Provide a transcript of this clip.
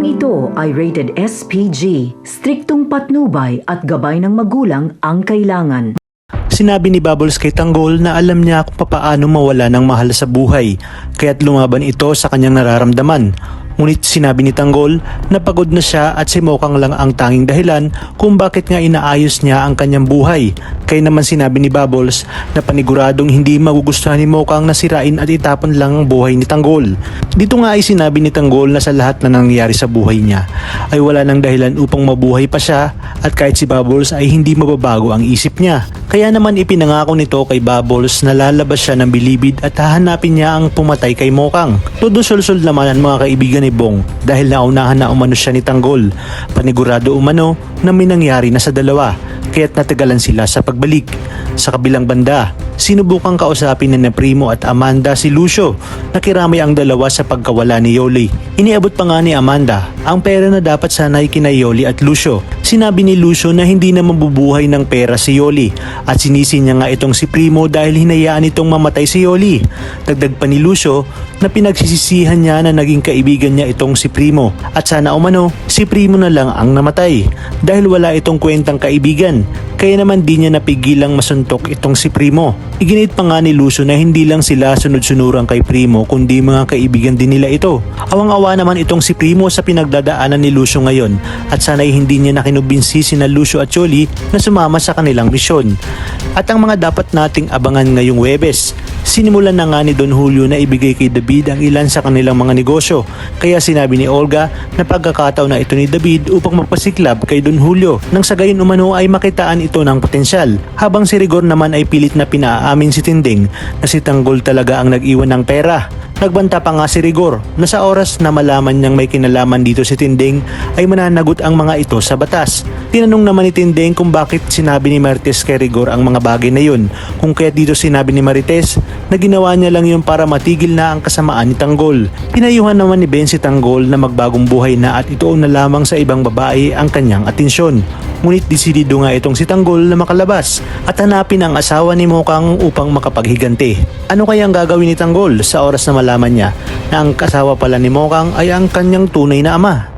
Programang ito ay rated SPG, striktong patnubay at gabay ng magulang ang kailangan. Sinabi ni Bubbles kay Tanggol na alam niya kung papaano mawala ng mahal sa buhay, kaya't lumaban ito sa kanyang nararamdaman. Ngunit sinabi ni Tanggol na pagod na siya at si Mokang lang ang tanging dahilan kung bakit nga inaayos niya ang kanyang buhay. Kaya naman sinabi ni Bubbles na paniguradong hindi magugustuhan ni Mokang na sirain at itapon lang ang buhay ni Tanggol. Dito nga ay sinabi ni Tanggol na sa lahat na nangyayari sa buhay niya ay wala nang dahilan upang mabuhay pa siya at kahit si Bubbles ay hindi mababago ang isip niya. Kaya naman ipinangako nito kay Bubbles na lalabas siya ng bilibid at hahanapin niya ang pumatay kay Mokang. Todo sulsul naman ang mga kaibigan ni Bong dahil naunahan na umano siya ni Tanggol. Panigurado umano na may nangyari na sa dalawa kaya't natagalan sila sa pagbalik. Sa kabilang banda, sinubukang kausapin ni Primo at Amanda si Lucio na kiramay ang dalawa sa pagkawala ni Yoli. Iniabot pa nga ni Amanda ang pera na dapat sana ay kina Yoli at Lucio. Sinabi ni Lucio na hindi na mabubuhay ng pera si Yoli at sinisi niya nga itong si Primo dahil hinayaan itong mamatay si Yoli. Dagdag pa ni Lucio na pinagsisisihan niya na naging kaibigan niya itong si Primo at sana umano si Primo na lang ang namatay dahil wala itong kwentang kaibigan. Kaya naman di niya napigilang masuntok itong si Primo. Iginit pa nga ni Lucio na hindi lang sila sunod-sunurang kay Primo kundi mga kaibigan din nila ito. Awang-awa naman itong si Primo sa pinagdadaanan ni Lucio ngayon at sana'y hindi niya nakinumbinsi sina Lucio at Yoli na sumama sa kanilang misyon. At ang mga dapat nating abangan ngayong Huwebes, sinimulan na nga ni Don Julio na ibigay kay David ang ilan sa kanilang mga negosyo. Kaya sinabi ni Olga na pagkakataon na ito ni David upang magpasiklab kay Don Julio nang sa gayon umano ay makitaan ito ng potensyal. Habang si Rigor naman ay pilit na pinaamin si Tinding na si Tanggol talaga ang nag-iwan ng pera. Nagbanta pa nga si Rigor na sa oras na malaman niyang may kinalaman dito si Tinding ay mananagot ang mga ito sa batas. Tinanong naman ni Tinding kung bakit sinabi ni Marites kay Rigor ang mga bagay na yun, kung kaya dito sinabi ni Marites na ginawa niya lang yun para matigil na ang kasamaan ni Tanggol. Pinayuhan naman ni Ben si Tanggol na magbagong buhay na at ituon na lamang sa ibang babae ang kanyang atensyon. Ngunit desidido nga itong si Tanggol na makalabas at hanapin ang asawa ni Mokang upang makapaghiganti. Ano kaya ang gagawin ni Tanggol sa oras na malaman niya na ang kasawa pala ni Mokang ay ang kanyang tunay na ama?